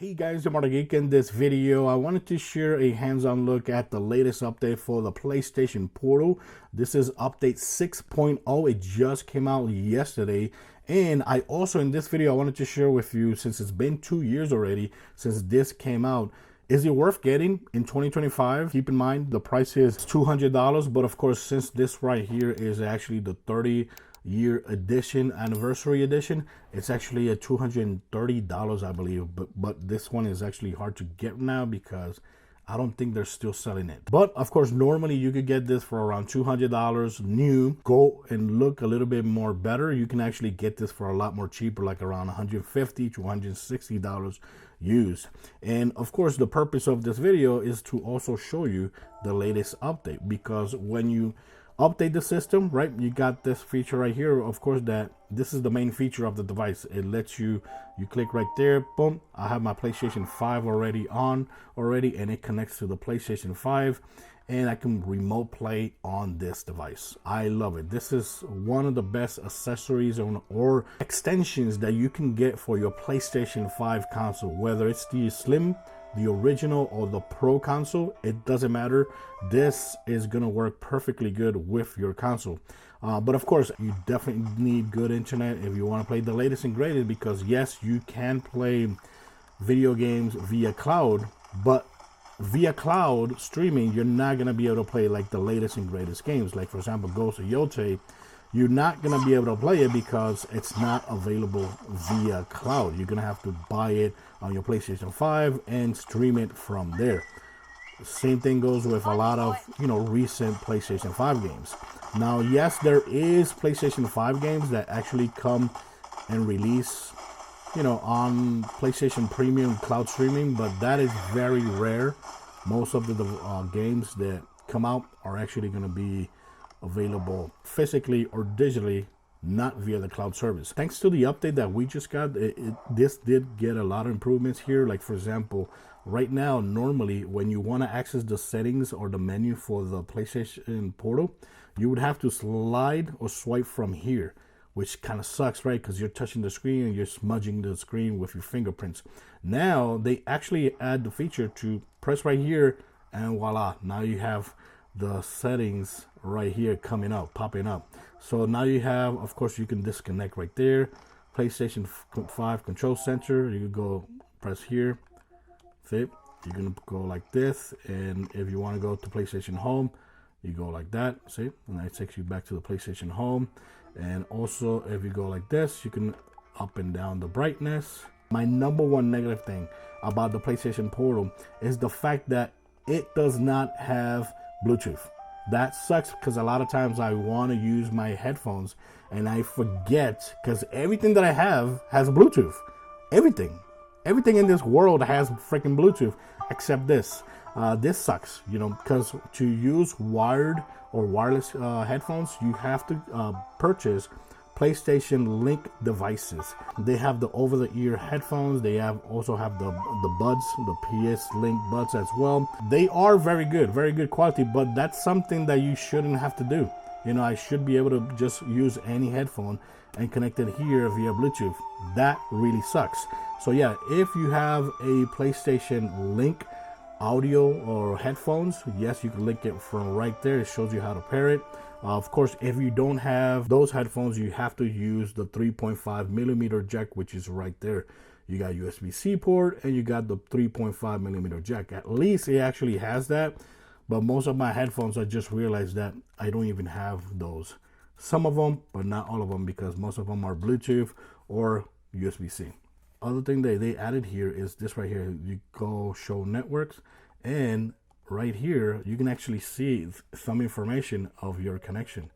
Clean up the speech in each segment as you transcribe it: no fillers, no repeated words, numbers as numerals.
Hey guys, I'm Geek. In this video, I wanted to share a hands-on look at the latest update for the PlayStation Portal. This is update 6.0. It just came out yesterday. And I also, in this video, I wanted to share with you, since it's been 2 years already since this came out, is it worth getting in 2025? Keep in mind, the price is $200. But of course, since this right here is actually the 30-year edition, anniversary edition, it's actually at $230, I believe. But this one is actually hard to get now because I don't think they're still selling it. But of course, normally you could get this for around $200 new. Go and look a little bit more better. You can actually get this for a lot more cheaper, like around $150 to $160 used. And of course, the purpose of this video is to also show you the latest update, because when you update the system, right, you got this feature right here. Of course, that this is the main feature of the device. It lets you click right there, boom, I have my PlayStation 5 already on and it connects to the PlayStation 5 and I can remote play on this device. I love it. This is one of the best accessories or extensions that you can get for your PlayStation 5 console, whether it's the Slim, the original, or the Pro console. It doesn't matter. This is gonna work perfectly good with your console. But of course, you definitely need good internet if you want to play the latest and greatest, because yes, you can play video games via cloud, but via cloud streaming, you're not gonna be able to play like the latest and greatest games. Like for example, Ghost of Yote, you're not gonna be able to play it because it's not available via cloud. You're gonna have to buy it on your PlayStation 5 and stream it from there. Same thing goes with a lot of recent PlayStation 5 games. Now, yes, there is PlayStation 5 games that actually come and release on PlayStation Premium cloud streaming, but that is very rare. Most of the games that come out are actually going to be available physically or digitally, not via the cloud service. Thanks to the update that we just got, this did get a lot of improvements here. Like for example, right now, normally when you want to access the settings or the menu for the PlayStation Portal, you would have to slide or swipe from here, which kind of sucks, right? Because you're touching the screen and you're smudging the screen with your fingerprints. Now they actually add the feature to press right here and voila, now you have the settings right here popping up. So now you have, of course, you can disconnect right there. PlayStation 5 control center, you can go press here, see, you're gonna go like this, and if you want to go to PlayStation Home, you go like that, see, and that takes you back to the PlayStation Home. And also if you go like this, you can up and down the brightness. My number one negative thing about the PlayStation Portal is the fact that it does not have Bluetooth. That sucks, because a lot of times I want to use my headphones and I forget, because everything that I have has Bluetooth. Everything in this world has freaking Bluetooth except this. This sucks, because to use wired or wireless headphones, you have to purchase PlayStation Link devices. They have the over-the-ear headphones. They also have the buds, the PS Link buds as well. They are very good quality, but that's something that you shouldn't have to do. I should be able to just use any headphone and connect it here via Bluetooth. That really sucks. So yeah, if you have a PlayStation Link audio or headphones, yes, you can link it from right there. It shows you how to pair it. Of course, if you don't have those headphones, you have to use the 3.5 millimeter jack, which is right there. You got USB-C port and you got the 3.5 millimeter jack. At least it actually has that. But most of my headphones, I just realized that I don't even have those. Some of them, but not all of them, because most of them are Bluetooth or USB-C. Other thing that they added here is this right here. You go show networks, and right here you can actually see some information of your connection.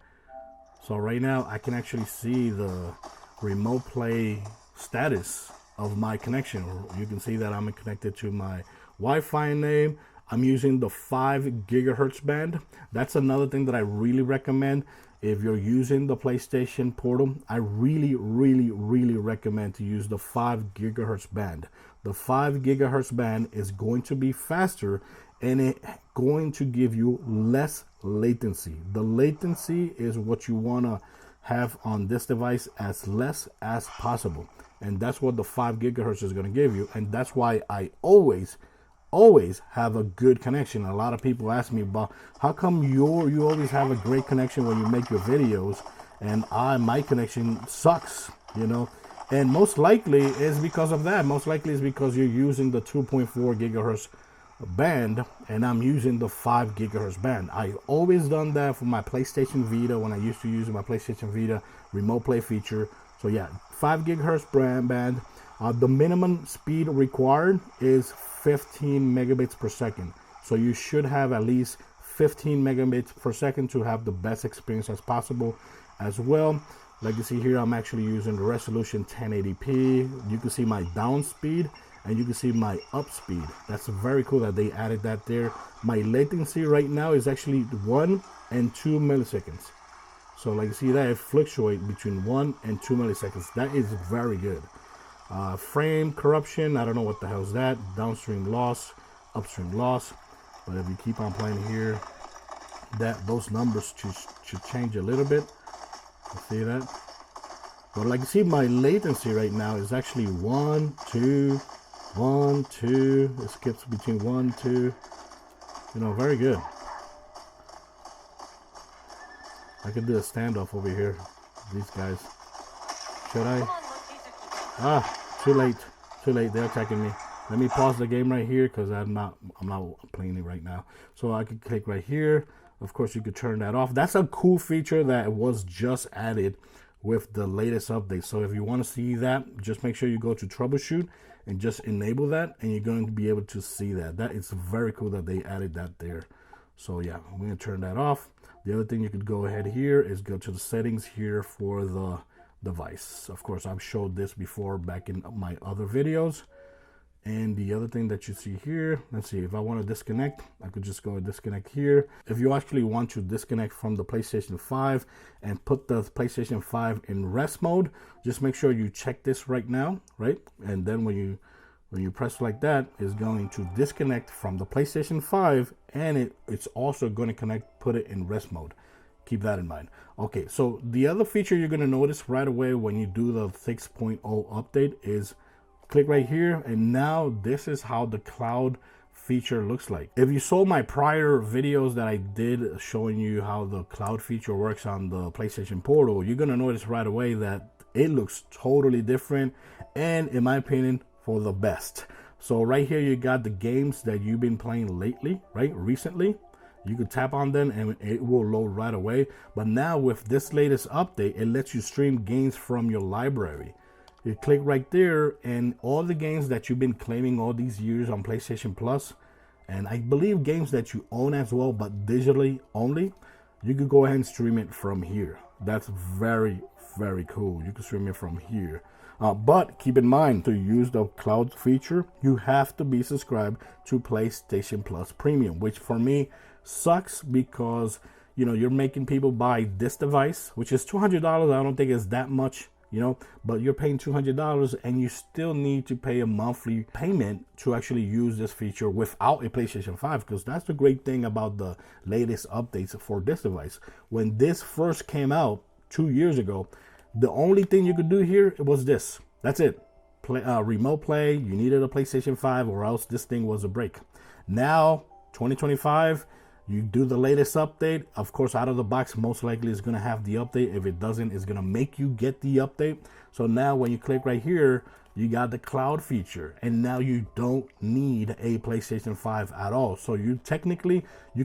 So right now I can actually see the remote play status of my connection. You can see that I'm connected to my Wi-Fi name. I'm using the 5 gigahertz band. That's another thing that I really recommend. If you're using the PlayStation Portal, I really recommend to use the 5 gigahertz band. The 5 gigahertz band is going to be faster and it's going to give you less latency. The latency is what you want to have on this device as less as possible. and that's what the 5 gigahertz is going to give you. And that's why I always have a good connection. A lot of people ask me about how come you always have a great connection when you make your videos, and my connection sucks, you know. And most likely is because of that. Most likely is because you're using the 2.4 gigahertz band and I'm using the 5 gigahertz band. I always done that for my PlayStation Vita when I used to use my PlayStation Vita remote play feature. So yeah, 5 gigahertz band. The minimum speed required is 15 megabits per second. So you should have at least 15 megabits per second to have the best experience as possible as well. Like you see here, I'm actually using the resolution 1080p. You can see my down speed and you can see my up speed. That's very cool that they added that there. My latency right now is actually 1 and 2 milliseconds. So like you see that it fluctuates between 1 and 2 milliseconds. That is very good. Frame corruption, I don't know what the hell is that. Downstream loss, upstream loss. But if you keep on playing here, those numbers should change a little bit. You see that? But like you see, my latency right now is actually 1, 2, 1, 2. It skips between 1, 2. You know, very good. I could do a standoff over here. These guys. Should I? Too late. Too late. They're attacking me. Let me pause the game right here because I'm not playing it right now. So I can click right here. Of course, you could turn that off. That's a cool feature that was just added with the latest update. So if you want to see that, just make sure you go to troubleshoot and just enable that, and you're going to be able to see that. That is very cool that they added that there. So yeah, I'm going to turn that off. The other thing you could go ahead here is go to the settings here for the device. Of course, I've showed this before back in my other videos. And the other thing that you see here, let's see, if I want to disconnect, I could just go and disconnect here. If you actually want to disconnect from the PlayStation 5 and put the PlayStation 5 in rest mode, just make sure you check this right now, right? And then when you press like that, it's going to disconnect from the PlayStation 5, and it's also going to put it in rest mode. Keep that in mind. Okay, so the other feature you're going to notice right away when you do the 6.0 update is click right here, and now this is how the cloud feature looks like. If you saw my prior videos that I did showing you how the cloud feature works on the PlayStation Portal, you're gonna notice right away that it looks totally different, and in my opinion, for the best. So right here you got the games that you've been playing lately, right, recently. You could tap on them and it will load right away. But now with this latest update, it lets you stream games from your library. You click right there, and all the games that you've been claiming all these years on PlayStation Plus, and I believe games that you own as well, but digitally only, you could go ahead and stream it from here. That's very, very cool. You can stream it from here. But keep in mind, to use the cloud feature, you have to be subscribed to PlayStation Plus Premium, which for me sucks because, you know, you're making people buy this device, which is $200. I don't think it's that much, you know, but you're paying $200 and you still need to pay a monthly payment to actually use this feature without a PlayStation 5, because that's the great thing about the latest updates for this device. When this first came out 2 years ago, the only thing you could do here was this. That's it. Remote play. You needed a PlayStation 5 or else this thing was a break. Now, 2025, you do the latest update. Of course, out of the box, most likely it's going to have the update. If it doesn't, it's going to make you get the update. So now when you click right here, you got the cloud feature. And now you don't need a PlayStation 5 at all. So you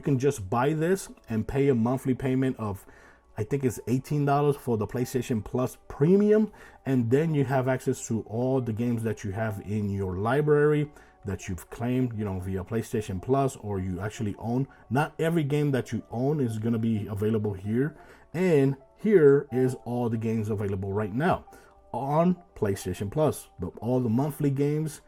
can just buy this and pay a monthly payment of, I think it's $18 for the PlayStation Plus Premium. And then you have access to all the games that you have in your library that you've claimed, you know, via PlayStation Plus, or you actually own. Not every game that you own is going to be available here. And here is all the games available right now on PlayStation Plus. But all the monthly games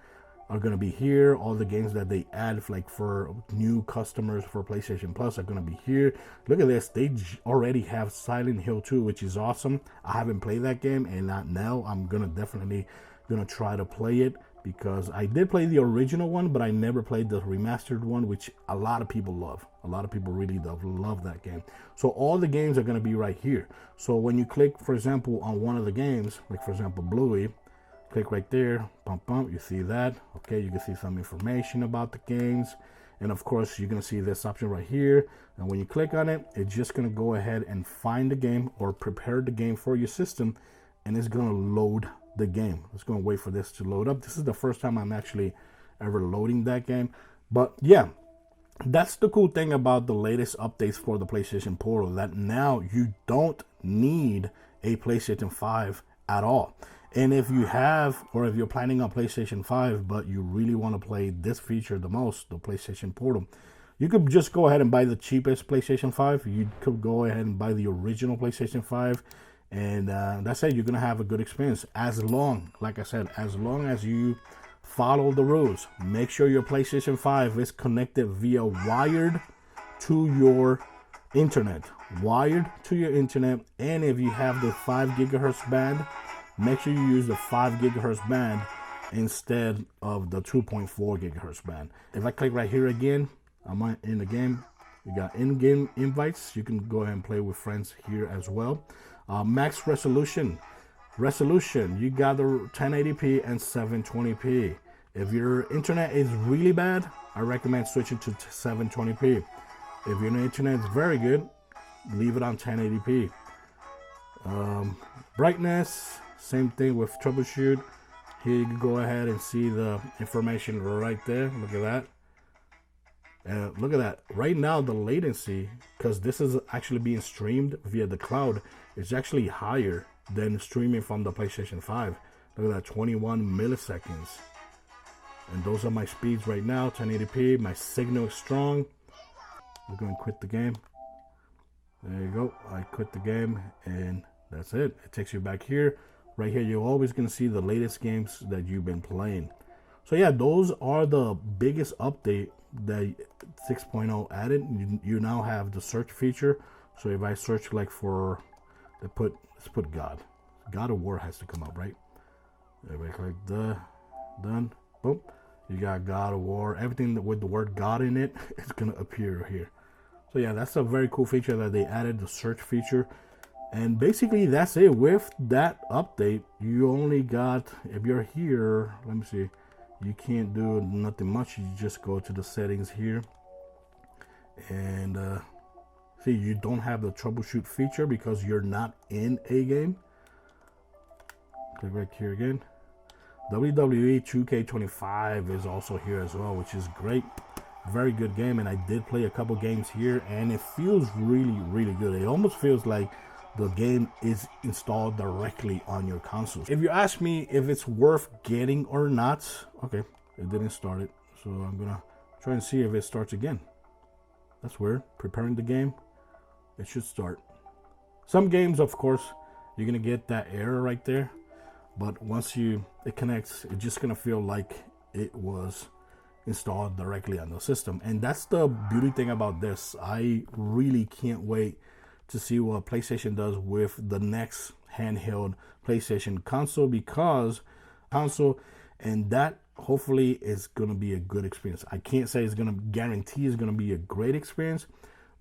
are going to be here. All the games that they add, like for new customers for PlayStation Plus, are going to be here. Look at this. They already have Silent Hill 2, which is awesome. I haven't played that game, and now I'm definitely going to try to play it, because I did play the original one, but I never played the remastered one, which a lot of people love. A lot of people really love that game. So all the games are going to be right here. So when you click, for example, on one of the games, like for example, Bluey, Click right there, bump, bump, you see that. Okay, you can see some information about the games. And of course, you're gonna see this option right here. And when you click on it, it's just gonna go ahead and find the game or prepare the game for your system. And it's gonna load the game. It's gonna wait for this to load up. This is the first time I'm actually ever loading that game. But yeah, that's the cool thing about the latest updates for the PlayStation Portal, that now you don't need a PlayStation 5 at all. And if you have, or if you're planning on PlayStation 5, but you really want to play this feature the most, the PlayStation Portal, you could just go ahead and buy the cheapest PlayStation 5. You could go ahead and buy the original PlayStation 5. And that's it. You're going to have a good experience. As long, like I said, as long as you follow the rules. Make sure your PlayStation 5 is connected via wired to your internet. Wired to your internet. And if you have the 5 gigahertz band, make sure you use the 5 gigahertz band instead of the 2.4 gigahertz band. If I click right here again, I'm in the game. You got in-game invites. You can go ahead and play with friends here as well. Max resolution. You got the 1080p and 720p. If your internet is really bad, I recommend switching to 720p. If your internet is very good, leave it on 1080p. Brightness, same thing with troubleshoot. Here you can go ahead and see the information right there. Look at that. Look at that. Right now, the latency, because this is actually being streamed via the cloud, is actually higher than streaming from the PlayStation 5. Look at that, 21 milliseconds. And those are my speeds right now, 1080p. My signal is strong. We're going to quit the game. There you go. I quit the game, and that's it. It takes you back here. Right here, you're always going to see the latest games that you've been playing. So yeah, those are the biggest update that 6.0 added. You now have the search feature. So if I search like for, let's put God of War has to come up, right? If I click done, boom, you got God of War. Everything with the word God in it is gonna appear here. So yeah, that's a very cool feature that they added, the search feature. And basically that's it. With that update, you only got, if you're here, let me see, you can't do nothing much. You just go to the settings here, and see, you don't have the troubleshoot feature because you're not in a game. Click right here again. WWE 2K25 is also here as well, which is great. Very good game, and I did play a couple games here, and it feels really, really good. It almost feels like the game is installed directly on your console. If you ask me if it's worth getting or not, okay, it didn't start it, so I'm gonna try and see if it starts again. That's weird. Preparing the game, it should start. Some games, of course, you're gonna get that error right there, but once it connects, it's just gonna feel like it was installed directly on the system. And that's the beauty thing about this. I really can't wait to see what PlayStation does with the next handheld PlayStation console, and that hopefully is going to be a good experience. I can't say it's going to guarantee it's going to be a great experience,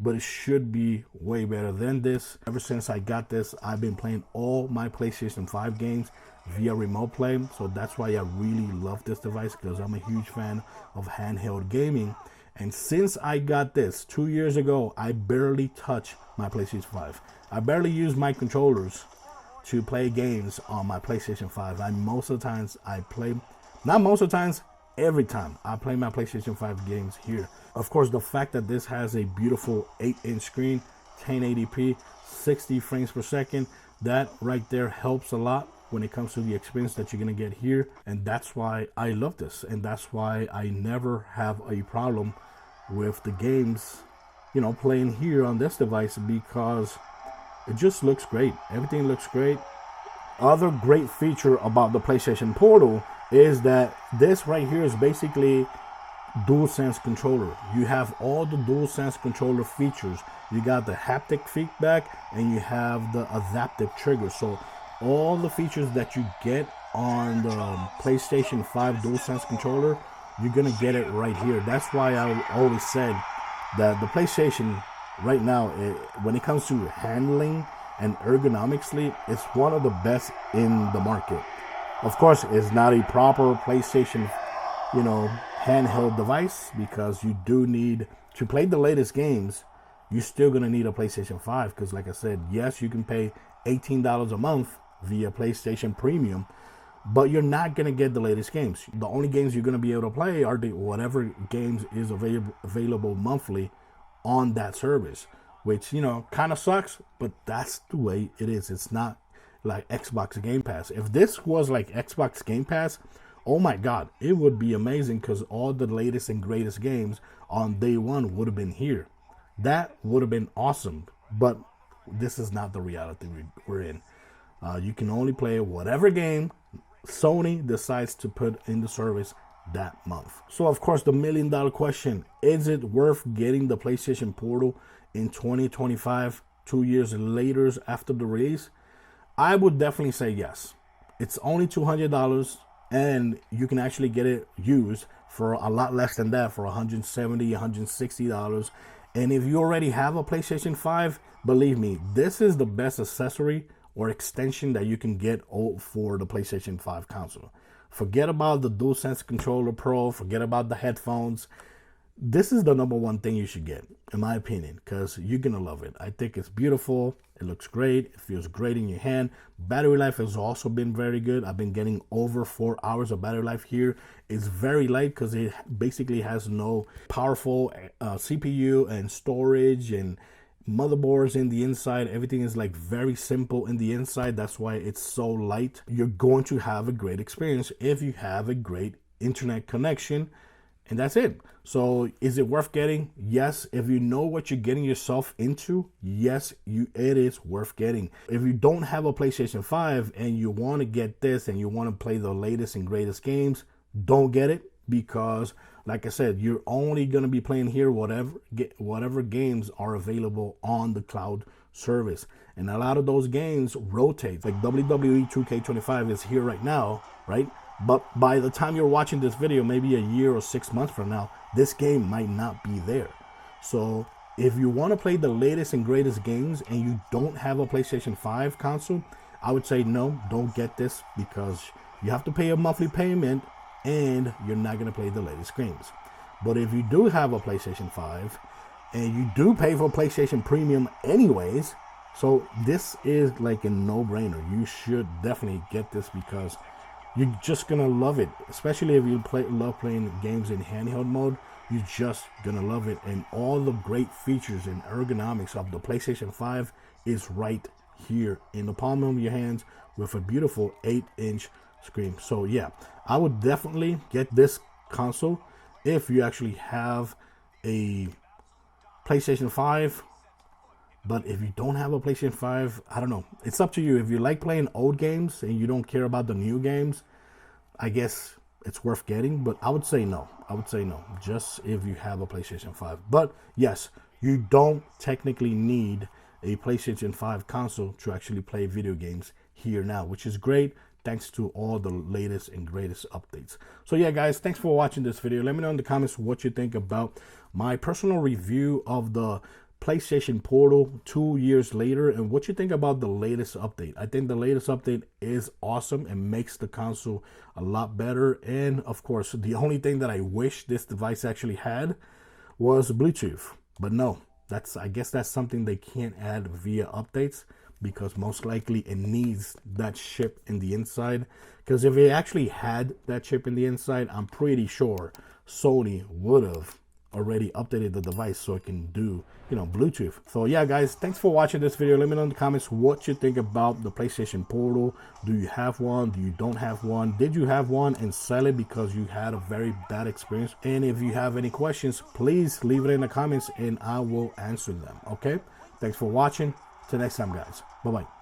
but it should be way better than this. Ever since I got this, I've been playing all my PlayStation 5 games via remote play, so that's why I really love this device, because I'm a huge fan of handheld gaming. And since I got this 2 years ago, I barely touch my PlayStation 5. I barely use my controllers to play games on my PlayStation 5. Every time I play my PlayStation 5 games here. Of course, the fact that this has a beautiful 8-inch screen, 1080p, 60 frames per second, that right there helps a lot when it comes to the experience that you're gonna get here. And that's why I love this, and that's why I never have a problem with the games, playing here on this device, because it just looks great. Everything looks great. Other great feature about the PlayStation Portal is that this right here is basically DualSense controller. You have all the DualSense controller features. You got the haptic feedback, and you have the adaptive trigger. So all the features that you get on the PlayStation 5 DualSense controller, you're gonna get it right here. That's why I always said that the PlayStation right now, when it comes to handling and ergonomically, it's one of the best in the market. Of course, it's not a proper PlayStation, handheld device, because you do need to play the latest games. You're still going to need a PlayStation 5 because, like I said, yes, you can pay $18 a month via PlayStation Premium, but you're not going to get the latest games. The only games you're going to be able to play are whatever games is available monthly on that service, which, kind of sucks, but that's the way it is. It's not like Xbox Game Pass. If this was like Xbox Game Pass, oh my God, it would be amazing because all the latest and greatest games on day one would have been here. That would have been awesome, but this is not the reality we're in. You can only play whatever game Sony decides to put in the service that month. So, of course, the $1,000,000 question, is it worth getting the PlayStation Portal in 2025, 2 years later after the release? I would definitely say yes. It's only $200, and you can actually get it used for a lot less than that, for $170, $160. And if you already have a PlayStation 5, believe me, this is the best accessory or extension that you can get for the PlayStation 5 console. Forget about the DualSense Controller Pro, forget about the headphones. This is the number one thing you should get, in my opinion, because you're going to love it. I think it's beautiful. It looks great. It feels great in your hand. Battery life has also been very good. I've been getting over 4 hours of battery life here. It's very light because it basically has no powerful CPU and storage and motherboards in the inside. Everything is like very simple in the inside. That's why it's so light. You're going to have a great experience if you have a great internet connection. And that's it. So is it worth getting? Yes. If you know what you're getting yourself into, yes, it is worth getting. If you don't have a PlayStation 5 and you want to get this and you want to play the latest and greatest games, don't get it, because like I said, you're only going to be playing here whatever games are available on the cloud service. And a lot of those games rotate. Like WWE 2K25 is here right now, right? But by the time you're watching this video, maybe a year or 6 months from now, this game might not be there. So if you want to play the latest and greatest games and you don't have a PlayStation 5 console, I would say no, don't get this, because you have to pay a monthly payment and you're not going to play the latest games. But if you do have a PlayStation 5 and you do pay for PlayStation Premium anyways, so this is like a no-brainer. You should definitely get this because you're just going to love it. Especially if you love playing games in handheld mode, you're just going to love it. And all the great features and ergonomics of the PlayStation 5 is right here in the palm of your hands with a beautiful 8-inch screen. So yeah, I would definitely get this console if you actually have a PlayStation 5. But if you don't have a PlayStation 5, I don't know. It's up to you. If you like playing old games and you don't care about the new games, I guess it's worth getting. But I would say no. Just if you have a PlayStation 5. But yes, you don't technically need a PlayStation 5 console to actually play video games here now, which is great, thanks to all the latest and greatest updates. So yeah, guys, thanks for watching this video. Let me know in the comments what you think about my personal review of the PlayStation Portal 2 years later, and what you think about the latest update. I think the latest update is awesome and makes the console a lot better. And of course, the only thing that I wish this device actually had was Bluetooth. But no, I guess that's something they can't add via updates, because most likely it needs that chip in the inside. Because if it actually had that chip in the inside, I'm pretty sure Sony would have already updated the device so it can do, Bluetooth. So yeah, guys, thanks for watching this video. Let me know in the comments what you think about the PlayStation Portal. Do you have one? Do you don't have one? Did you have one and sell it because you had a very bad experience? And if you have any questions, please leave it in the comments and I will answer them. Okay, thanks for watching. Till next time, guys. Bye-bye.